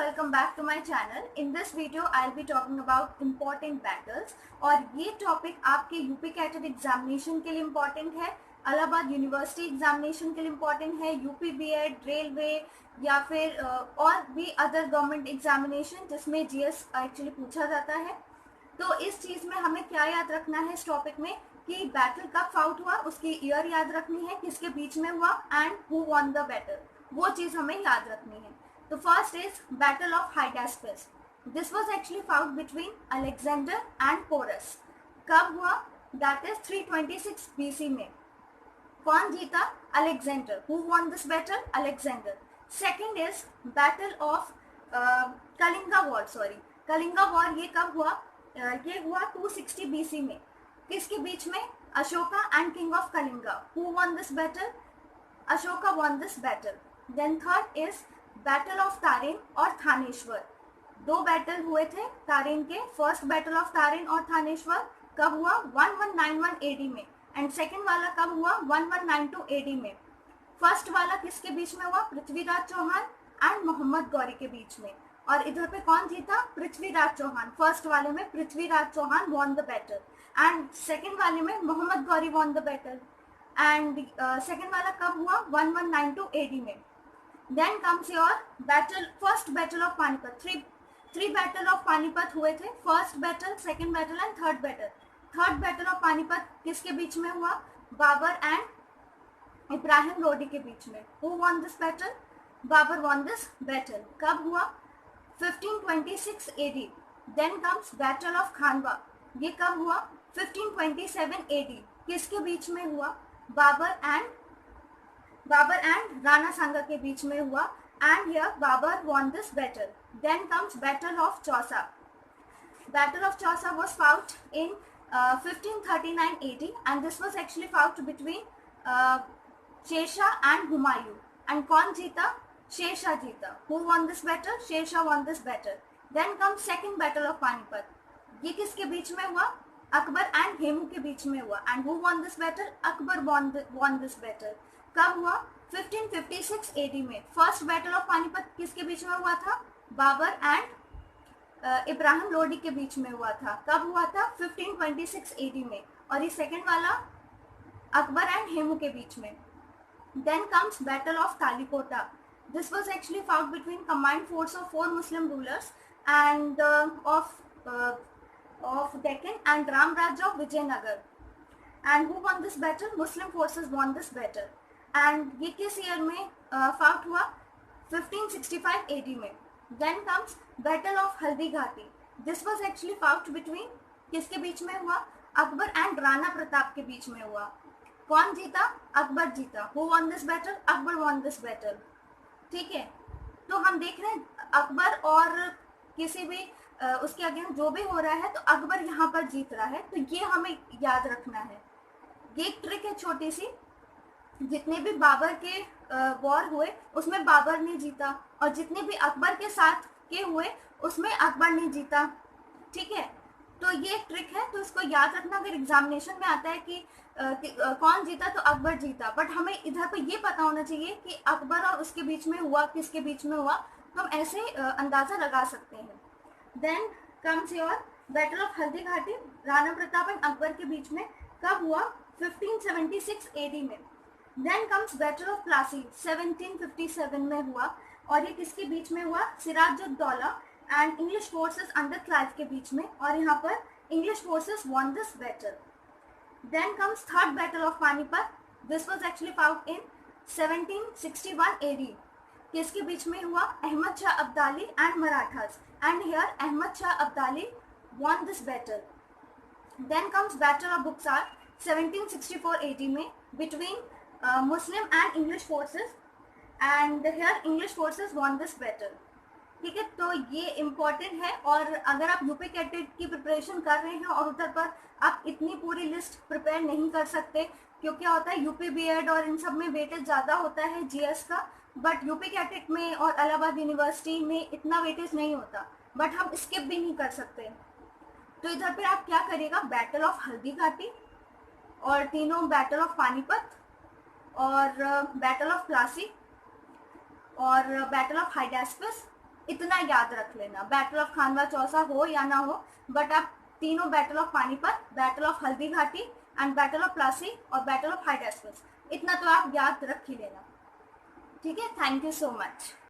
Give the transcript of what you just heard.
welcome back to my channel. In this video I'll be talking about important battles और ये topic आपके UP CATET examination के लिए important है, इलाहाबाद यूनिवर्सिटी एग्जामिनेशन के लिए इम्पोर्टेंट है, यूपी बीएड, रेलवे या फिर और भी अदर गवर्नमेंट एग्जामिनेशन जिसमें जीएस एक्चुअली पूछा जाता है। तो इस चीज़ में हमें क्या याद रखना है इस टॉपिक में कि बैटल कब फाउट हुआ, उसकी ईयर याद रखनी है, किसके बीच में हुआ and who won the battle, वो चीज़ हमें याद रखनी है। तो first is battle of Hydaspes. This was actually fought between Alexander and Porus. कब हुआ? दैट इज 326 बीसी में। कौन जीता? Alexander. Who won this battle? Alexander. Second is battle of Kalinga war. Kalinga war ये कब हुआ? ये हुआ 260 बीसी में। किसके बीच में? Ashoka and king of Kalinga. Who won this battle? Ashoka won this battle. Then third is battle of Tarain और थानेश्वर। दो बैटल हुए थे तारेन के। फर्स्ट बैटल ऑफ तारेन और थानेश्वर कब हुआ? 1191 एडी में। एंड सेकेंड वाला कब हुआ? 1192 एडी में। फर्स्ट वाला किसके बीच में हुआ? पृथ्वीराज चौहान एंड मोहम्मद गौरी के बीच में। और इधर पे कौन जीता? पृथ्वीराज चौहान। फर्स्ट वाले में Prithviraj Chauhan won the battle and second वाले में Mohammad Ghori won the battle. And second वाला कब हुआ? 1192 एडी में। Then comes your battle, first battle of Panipat. Three battle of Panipat हुए थे। First battle, second battle and third battle. Third battle of Panipat किसके बीच में हुआ? बाबर एंड इब्राहिम लोदी के बीच में। Who won this battle? Babar won this battle. कब हुआ? 1526 AD. Then comes battle of खानवा। ये कब हुआ? 1527 AD. किसके बीच में हुआ? बाबर एंड राणा सांगा के बीच में हुआ। And here Babur won this battle. Then comes battle of Chausa. Battle of Chausa was fought in 1539 AD and this was actually fought between Sher Shah and Humayun. And कौन जीता? शेरशाह जीता। Who won this battle? Sher Shah won this battle. Then comes second battle of Panipat. ये किसके बीच में हुआ? Akbar and Hemu के बीच में हुआ। And who won this battle? Akbar von this battle. कब हुआ? 1556 एडी में। फर्स्ट बैटल ऑफ पानीपत किसके बीच में हुआ था? बाबर एंड इब्राहिम लोदी के बीच में हुआ था। कब हुआ था? 1526 एडी में। और ये सेकेंड वाला अकबर एंड हेमू के बीच में। Then comes battle of Talikota. This was actually fought between combined force of 4 Muslim rulers and of Deccan and Ramraj of Vijayanagar. And who won this battle? Muslim forces won this battle. And ये किस year में fought हुआ? 1565 AD में। Then comes battle of Haldi घाटी। This was actually fought between किसके बीच में हुआ? अकबर एंड राणा प्रताप के बीच में हुआ। कौन जीता? अकबर जीता। Who won this battle? Akbar von this battle. ठीक है, तो हम देख रहे हैं अकबर और किसी भी उसके अगेंस्ट जो भी हो रहा है तो अकबर यहाँ पर जीत रहा है। तो ये हमें याद रखना है। ये एक ट्रिक है छोटी सी। जितने भी बाबर के वॉर हुए उसमें बाबर ने जीता और जितने भी अकबर के साथ के हुए उसमें अकबर ने जीता। ठीक है, तो ये एक ट्रिक है, तो इसको याद रखना। अगर एग्जामिनेशन में आता है कि कौन जीता तो अकबर जीता, बट हमें इधर पे ये पता होना चाहिए कि अकबर और उसके बीच में हुआ किसके बीच में हुआ, तो हम ऐसे अंदाजा लगा सकते हैं। Then comes your battle of Haldi Ghati. Rana Pratap and Akbar के बीच में कब हुआ? 1576 एडी में। Then comes battle of Plassey 1757 में हुआ और ये किसके बीच में हुआ? Sirajuddaulah and English forces under Clive के बीच में। और यहाँ पर English forces won this battle. Then comes third battle of Panipat. This was actually fought in 1761 AD. किसके बीच में हुआ? Ahmad Shah Abdali and Marathas. And here Ahmad Shah Abdali won this battle. Then comes battle of बुक्सार 1764 AD में between Muslim and English forces and here English forces won this battle. ठीक है, तो ये important है। और अगर आप यूपी कैटेट की प्रिपरेशन कर रहे हैं और उधर पर आप इतनी पूरी लिस्ट प्रिपेयर नहीं कर सकते, क्योंकि क्या होता है यूपी बीएड और इन सब में वेटेज ज़्यादा होता है जीएस का, बट यूपी कैटेट में और इलाहाबाद यूनिवर्सिटी में इतना वेटेज नहीं होता, बट हम स्किप भी नहीं कर सकते। तो इधर पर आप क्या करिएगा? बैटल ऑफ हल्दी घाटी और तीनों बैटल ऑफ पानीपत और बैटल ऑफ प्लासी और बैटल ऑफ हाइडास्पस इतना याद रख लेना। बैटल ऑफ खानवा चौसा हो या ना हो, बट आप तीनों battle of Panipat, battle of Haldi घाटी एंड बैटल ऑफ प्लासी और बैटल ऑफ हाइडेस्पस, इतना तो आप याद रख ही लेना। ठीक है, थैंक यू सो मच।